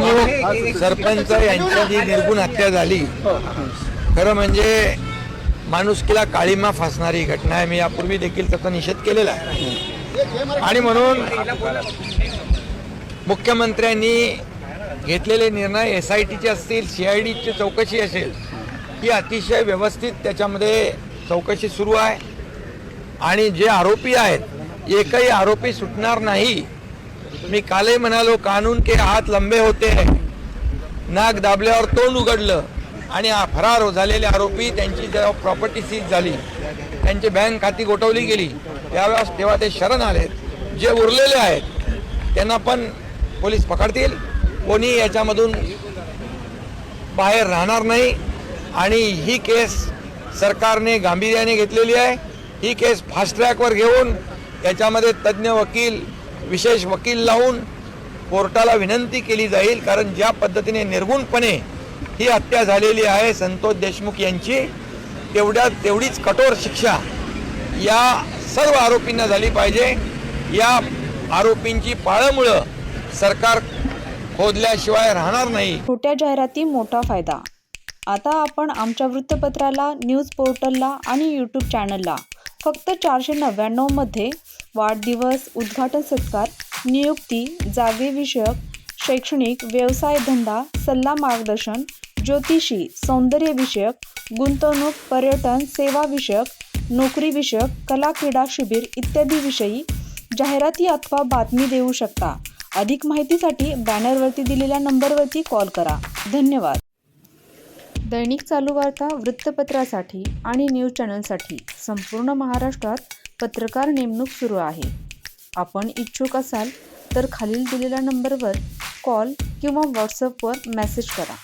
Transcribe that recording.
देशमुख सरपंच यांची जी निर्गुण हत्या झाली, खरं म्हणजे माणुसकीला काळीमा फासणारी घटना आहे. मी यापूर्वी देखील त्याचा निषेध केलेला आहे आणि म्हणून मुख्यमंत्र्यांनी घेतलेले निर्णय SITचे असतील, CIDची चौकशी असेल, ही अतिशय व्यवस्थित त्याच्यामध्ये चौकशी सुरू आहे आणि जे आरोपी आहेत एकही आरोपी सुटणार नाही. मी कालही म्हणालो, कानून के हात लंबे होते हैं, नाक दाबल्यावर तोंड उघडलं आणि फरार झालेले आरोपी त्यांची जेव्हा प्रॉपर्टी सीज झाली, त्यांची बँक खाती गोठवली गेली, त्यावेळेस तेव्हा ते शरण आलेत. जे उरलेले आहेत त्यांना पण पोलीस पकडतील. कोणी याच्यामधून बाहेर राहणार नाही आणि ही केस सरकारने गांभीर्याने घेतलेली आहे. ही केस फास्ट ट्रॅकवर घेऊन याच्यामध्ये तज्ज्ञ वकील, विशेष वकील लावून कोर्टाला विनंती केली जाईल, कारण ज्या पद्धतीने निर्गुणपणे ही हत्या झालेली आहे संतोष देशमुख यांची, तेवढीच कठोर शिक्षा या सर्व आरोपींना झाली पाहिजे. या आरोपींची पाळंमुळं सरकार खोदल्याशिवाय राहणार नाही. छोट्या जाहिराती मोठा फायदा. आता आपण आमच्या वृत्तपत्राला, न्यूज पोर्टलला आणि यूट्यूब चॅनलला फक्त 499 मध्ये वाढदिवस, उद्घाटन सत्कार, नियुक्ती, जागेविषयक, शैक्षणिक, व्यवसाय धंदा, सल्ला मार्गदर्शन, ज्योतिषी, सौंदर्यविषयक, गुंतवणूक, पर्यटन, सेवाविषयक, नोकरीविषयक, कला क्रीडा शिबिर इत्यादी विषयी जाहिराती अथवा बातमी देऊ शकता. अधिक माहितीसाठी बॅनरवरती दिलेल्या नंबरवरती कॉल करा. धन्यवाद. दैनिक चालू वार्ता वृत्तपत्रासाठी आणि न्यूज चॅनलसाठी संपूर्ण महाराष्ट्रात पत्रकार नेमणूक सुरू आहे. आपण इच्छुक असाल तर खालील दिलेल्या नंबरवर कॉल किंवा व्हॉट्सअपवर मेसेज करा.